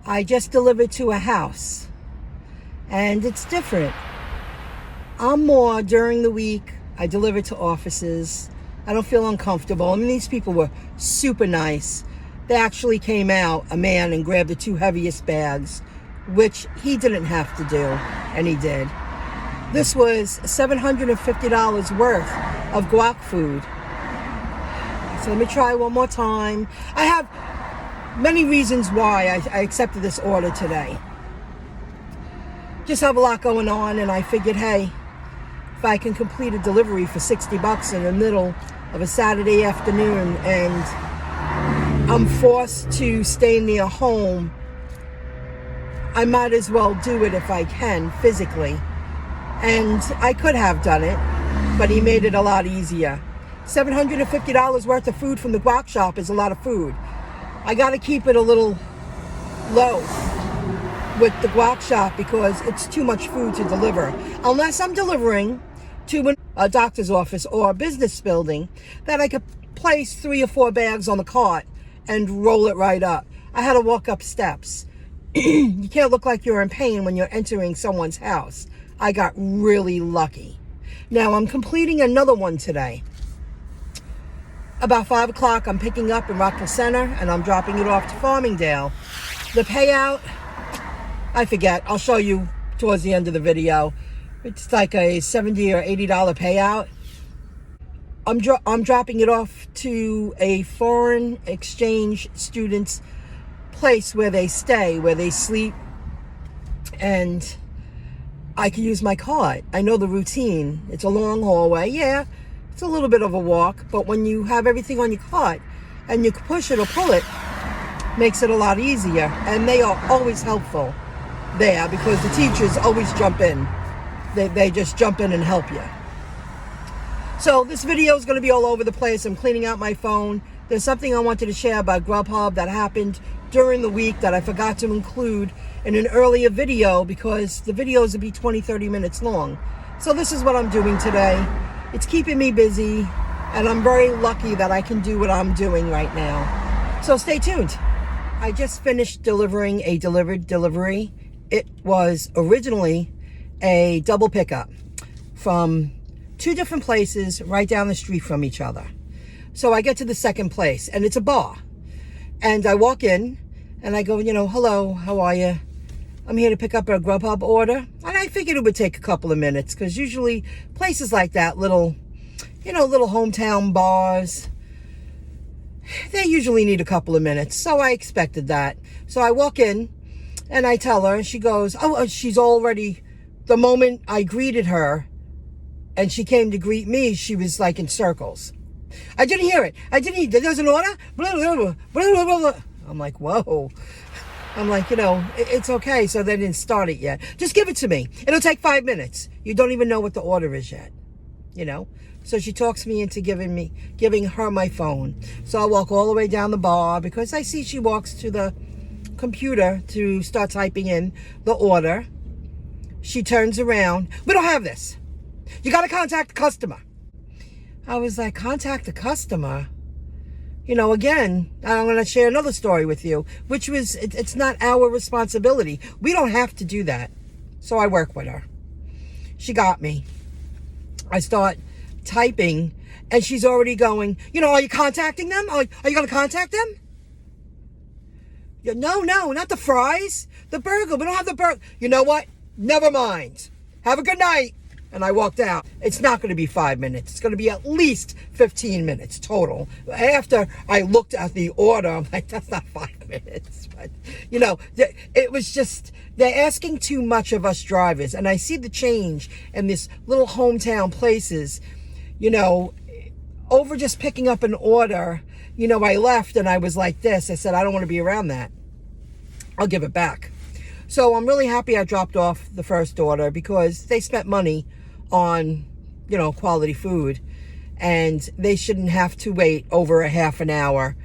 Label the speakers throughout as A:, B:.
A: I just delivered to a house, and it's different. I'm more during the week. I deliver to offices. I don't feel uncomfortable. I mean, these people were super nice. They actually came out, a man, and grabbed the 2 heaviest bags, which he didn't have to do, and he did. This was $750 worth of guac food. So let me try one more time. I have many reasons why I accepted this order today. Just have a lot going on, and I figured, hey, if I can complete a delivery for $60 in the middle of a Saturday afternoon and I'm forced to stay near home, I might as well do it if I can physically. And I could have done it, but he made it a lot easier. $750 worth of food from the guac shop is a lot of food. I got to keep it a little low with the guac shop because it's too much food to deliver. Unless I'm delivering to a doctor's office or a business building that I could place 3 or 4 bags on the cart and roll it right up. I had to walk up steps. You can't look like you're in pain when you're entering someone's house. I got really lucky. Now I'm completing another one today. About 5 o'clock, I'm picking up in Rockville Center and I'm dropping it off to Farmingdale. The payout, I forget. I'll show you towards the end of the video. It's like a $70 or $80 payout. I'm dropping it off to a foreign exchange student's place where they stay, where they sleep, and I can use my cart. I know the routine. It's a long hallway. Yeah, it's a little bit of a walk, but when you have everything on your cart and you can push it or pull it, makes it a lot easier. And they are always helpful there because the teachers always jump in. They just jump in and help you. So this video is going to be all over the place. I'm cleaning out my phone. There's something I wanted to share about Grubhub that happened during the week that I forgot to include in an earlier video because the videos would be 20-30 minutes long. So this is what I'm doing today. It's keeping me busy, and I'm very lucky that I can do what I'm doing right now. So stay tuned. I just finished delivering a delivered delivery. It was originally a double pickup from 2 different places right down the street from each other. So I get to the second place, and it's a bar. And I walk in, and I go, hello, how are you? I'm here to pick up a Grubhub order. And I figured it would take a couple of minutes, because usually places like that, little hometown bars, they usually need a couple of minutes. So I expected that. So I walk in, and I tell her, and she goes, she's already, the moment I greeted her, and she came to greet me, she was like in circles. I didn't hear it. There's an order? Blah, blah, blah, blah, blah, blah. I'm like, whoa. I'm like, it's okay. So they didn't start it yet. Just give it to me. It'll take 5 minutes. You don't even know what the order is yet. So she talks me into giving her my phone. So I walk all the way down the bar because I see she walks to the computer to start typing in the order. She turns around. We don't have this. You got to contact the customer. I was like, contact the customer? Again, I'm going to share another story with you, which was, it's not our responsibility. We don't have to do that. So I work with her. She got me. I start typing, and she's already going, are you contacting them? Are you going to contact them? No, not the fries. The burger. We don't have the burger. You know what? Never mind. Have a good night. And I walked out. It's not going to be 5 minutes. It's going to be at least 15 minutes total. After I looked at the order, I'm like, that's not 5 minutes. But, it was just, they're asking too much of us drivers. And I see the change in this little hometown places, over just picking up an order. I left and I was like this. I said, I don't want to be around that. I'll give it back. So I'm really happy I dropped off the first order because they spent money on, quality food, and they shouldn't have to wait over a half an hour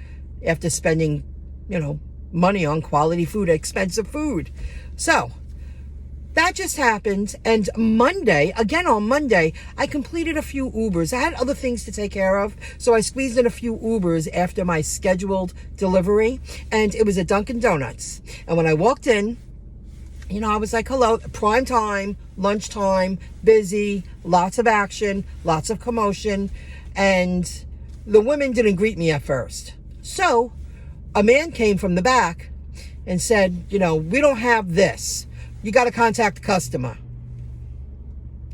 A: after spending, money on quality food, expensive food. So that just happened. And on Monday, I completed a few Ubers. I had other things to take care of, so I squeezed in a few Ubers after my scheduled delivery, and it was a Dunkin' Donuts. And when I walked in, I was like, hello, prime time, lunchtime, busy, lots of action, lots of commotion. And the women didn't greet me at first. So a man came from the back and said, we don't have this. You got to contact the customer.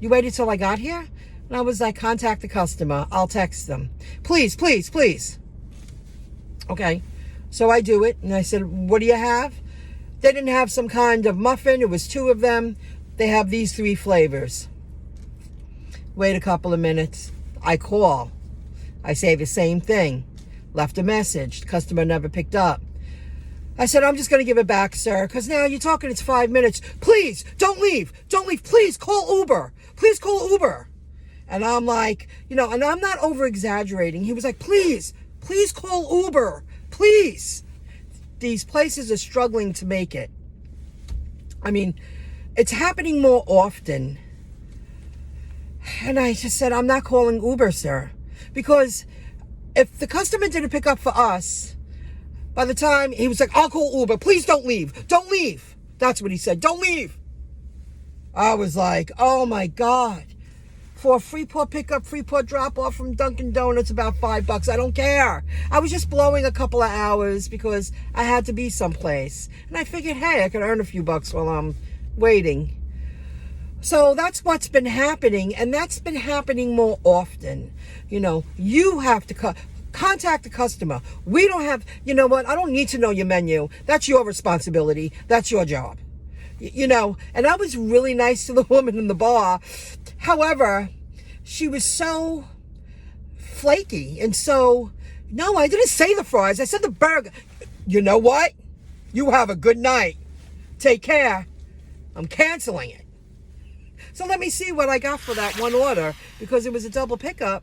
A: You waited till I got here? And I was like, contact the customer. I'll text them. Please, please, please. Okay. So I do it. And I said, what do you have? They didn't have some kind of muffin. It was 2 of them. They have these 3 flavors. Wait a couple of minutes. I call. I say the same thing. Left a message. The customer never picked up. I said, I'm just going to give it back, sir, because now you're talking, it's 5 minutes. Please, don't leave. Don't leave. Please call Uber. Please call Uber. And I'm like, and I'm not over-exaggerating. He was like, please call Uber. Please. These places are struggling to make it. I mean, it's happening more often. And I just said, I'm not calling Uber, sir. Because if the customer didn't pick up for us, by the time he was like, I'll call Uber. Please don't leave. Don't leave. That's what he said. Don't leave. I was like, oh my God. For a Freeport pickup, Freeport drop off from Dunkin' Donuts, about $5. I don't care. I was just blowing a couple of hours because I had to be someplace. And I figured, hey, I could earn a few bucks while I'm waiting. So that's what's been happening. And that's been happening more often. You have to contact the customer. We don't have, I don't need to know your menu. That's your responsibility. That's your job. And I was really nice to the woman in the bar. However, she was so flaky. And so, no, I didn't say the fries. I said the burger. You know what? You have a good night. Take care. I'm canceling it. So let me see what I got for that one order, because it was a double pickup.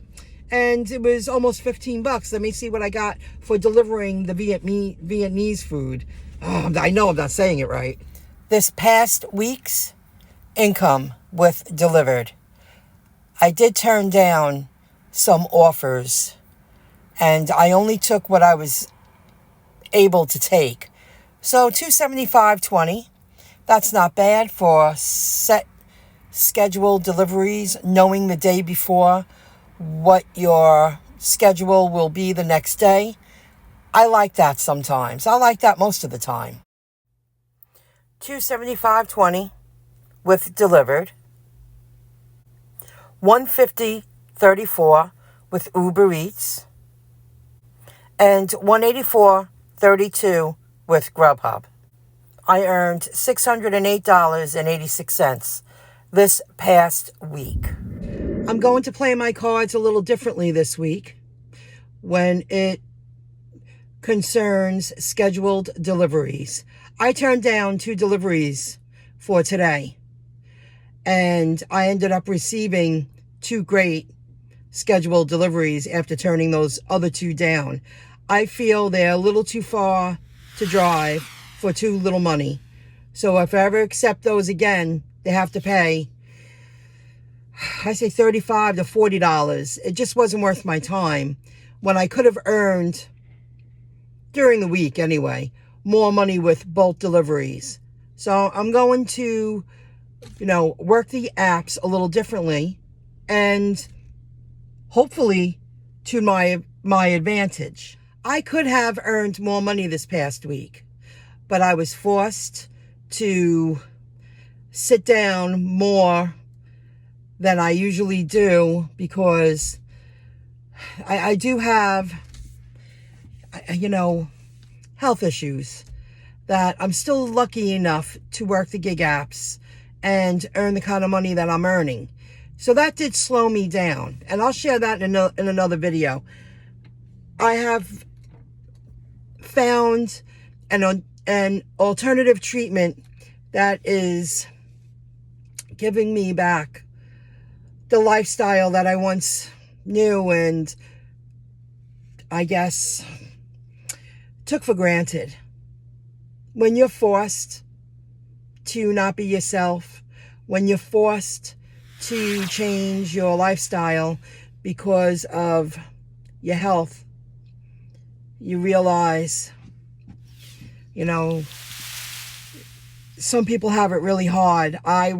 A: And it was almost $15. Let me see what I got for delivering the Vietnamese food. Oh, I know I'm not saying it right. This past week's income with dlivrd. I did turn down some offers, and I only took what I was able to take. So $275.20. That's not bad for set scheduled deliveries, knowing the day before what your schedule will be the next day. I like that sometimes. I like that most of the time. $275.20 with dlivrd. $150.34 with Uber Eats. And $184.32 with Grubhub. I earned $608.86 this past week. I'm going to play my cards a little differently this week when it concerns scheduled deliveries. I turned down 2 deliveries for today, and I ended up receiving 2 great scheduled deliveries after turning those other 2 down. I feel they're a little too far to drive for too little money. So if I ever accept those again, they have to pay, I say $35 to $40. It just wasn't worth my time when I could have earned, during the week anyway, more money with bulk deliveries. So I'm going to, work the apps a little differently, and hopefully to my advantage. I could have earned more money this past week, but I was forced to sit down more than I usually do because I do have, health issues that I'm still lucky enough to work the gig apps and earn the kind of money that I'm earning. So that did slow me down, and I'll share that in another video. I have found an alternative treatment that is giving me back the lifestyle that I once knew and I guess took for granted. When you're forced to not be yourself, when you're forced to change your lifestyle because of your health, you realize, some people have it really hard. I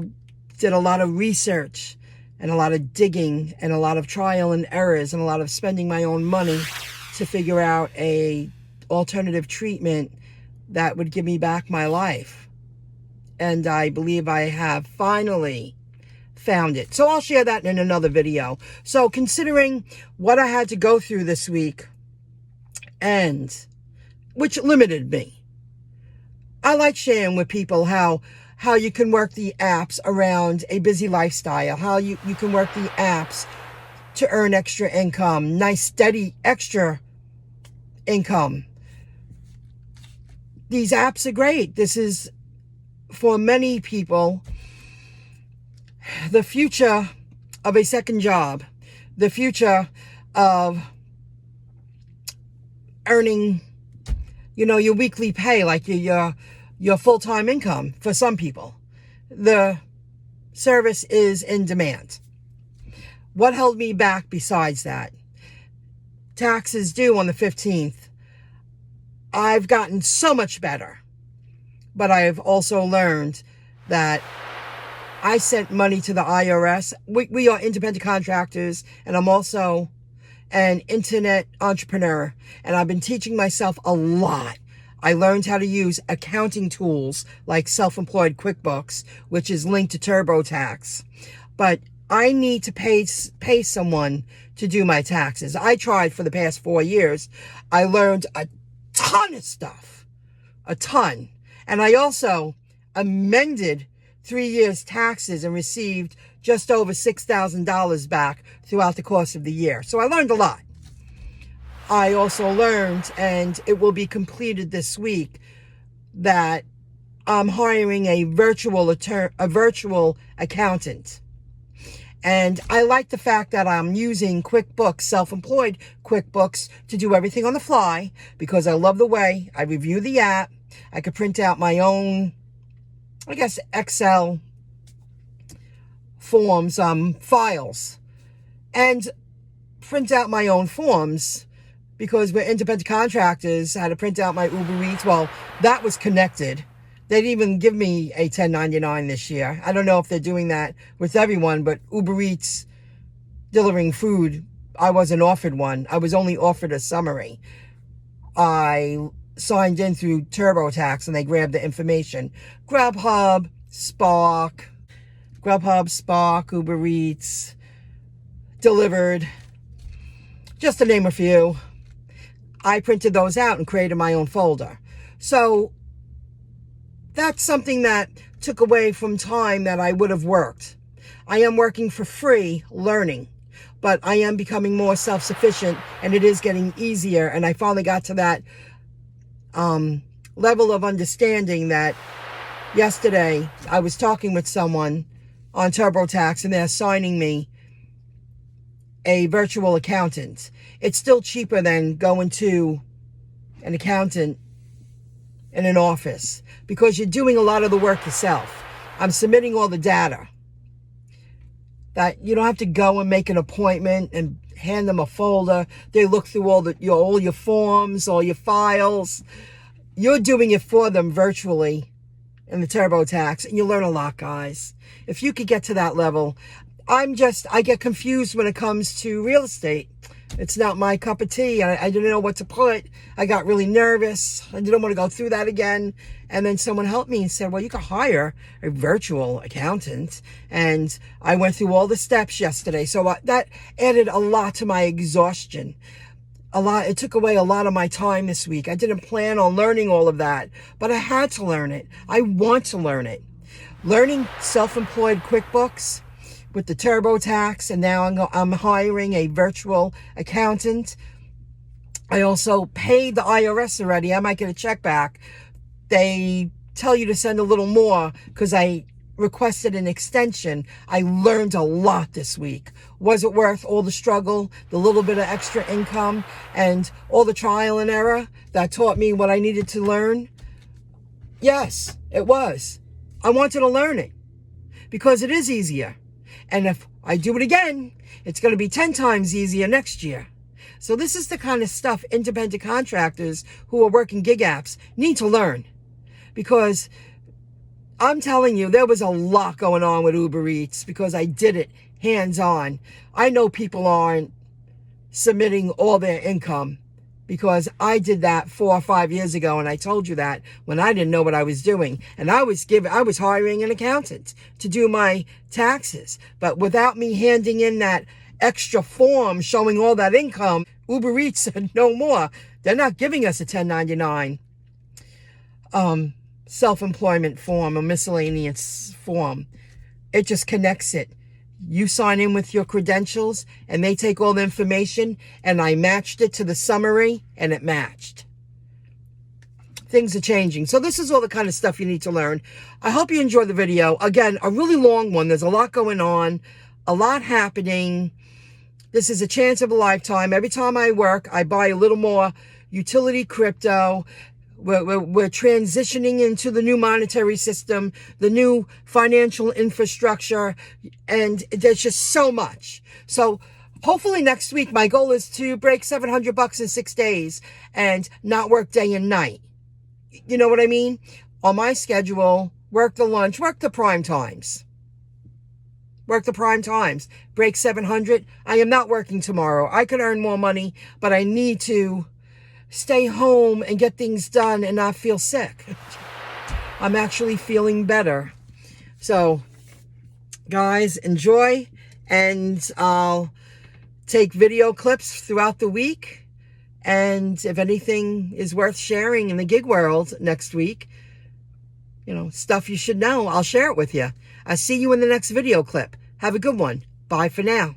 A: did a lot of research and a lot of digging and a lot of trial and errors and a lot of spending my own money to figure out a alternative treatment that would give me back my life. And I believe I have finally found it. So I'll share that in another video. So considering what I had to go through this week, and which limited me, I like sharing with people how you can work the apps around a busy lifestyle, how you can work the apps to earn extra income, nice, steady, extra income. These apps are great. This is, for many people, the future of a second job, the future of earning, your weekly pay, like your full-time income for some people. The service is in demand. What held me back besides that? Taxes due on the 15th. I've gotten so much better, but I have also learned that I sent money to the IRS. We are independent contractors, and I'm also an internet entrepreneur, and I've been teaching myself a lot. I learned how to use accounting tools like self-employed QuickBooks, which is linked to TurboTax. But I need to pay someone to do my taxes. I tried for the past 4 years. I learned a ton of stuff, a ton. And I also amended 3 years' taxes and received just over $6,000 back throughout the course of the year. So I learned a lot. I also learned, and it will be completed this week, that I'm hiring a virtual accountant. And I like the fact that I'm using QuickBooks, self-employed QuickBooks, to do everything on the fly, because I love the way I review the app. I could print out my own, Excel forms, files, and print out my own forms, because we're independent contractors. I had to print out my Uber Eats. Well, that was connected. They didn't even give me a 1099 this year. I don't know if they're doing that with everyone, but Uber Eats delivering food, I wasn't offered one. I was only offered a summary. I signed in through TurboTax, and they grabbed the information. Grubhub, Spark, Uber Eats, Delivered, just to name a few. I printed those out and created my own folder. So that's something that took away from time that I would have worked. I am working for free, learning, but I am becoming more self-sufficient, and it is getting easier. And I finally got to that level of understanding that yesterday I was talking with someone on TurboTax, and they're assigning me a virtual accountant. It's still cheaper than going to an accountant in an office, because you're doing a lot of the work yourself. I'm submitting all the data. That you don't have to go and make an appointment and hand them a folder. They look through all your forms, all your files. You're doing it for them virtually in the TurboTax, and you learn a lot, guys. If you could get to that level, I get confused when it comes to real estate. It's not my cup of tea. I didn't know what to put. I got really nervous. I didn't want to go through that again. And then someone helped me and said, well, you could hire a virtual accountant. And I went through all the steps yesterday. So that added a lot to my exhaustion. It took away a lot of my time this week. I didn't plan on learning all of that, but I had to learn it. I want to learn it. Learning self-employed QuickBooks with the TurboTax, and now I'm hiring a virtual accountant. I also paid the IRS already. I might get a check back. They tell you to send a little more because I requested an extension. I learned a lot this week. Was it worth all the struggle, the little bit of extra income, and all the trial and error that taught me what I needed to learn? Yes, it was. I wanted to learn it. because it is easier. And if I do it again, it's going to be 10 times easier next year. So this is the kind of stuff independent contractors who are working gig apps need to learn. Because I'm telling you, there was a lot going on with Uber Eats because I did it hands-on. I know people aren't submitting all their income because I did that 4 or 5 years ago, and I told you that when I didn't know what I was doing. And I was hiring an accountant to do my taxes. But without me handing in that extra form showing all that income, Uber Eats said no more. They're not giving us a 1099 self-employment form, a miscellaneous form. It just connects it. You sign in with your credentials and they take all the information, and I matched it to the summary and it matched. Things are changing. So this is all the kind of stuff you need to learn. I hope you enjoyed the video. Again, a really long one. There's a lot going on, a lot happening. This is a chance of a lifetime. Every time I work, I buy a little more utility crypto. We're transitioning into the new monetary system, the new financial infrastructure, and there's just so much. So hopefully next week, my goal is to break $700 in 6 days and not work day and night. You know what I mean? On my schedule, work the lunch, work the prime times. Work the prime times. Break 700. I am not working tomorrow. I could earn more money, but I need to stay home and get things done and not feel sick. I'm actually feeling better. So, guys, enjoy, and I'll take video clips throughout the week. And if anything is worth sharing in the gig world next week, you know, stuff you should know, I'll share it with you. I'll see you in the next video clip. Have a good one. Bye for now.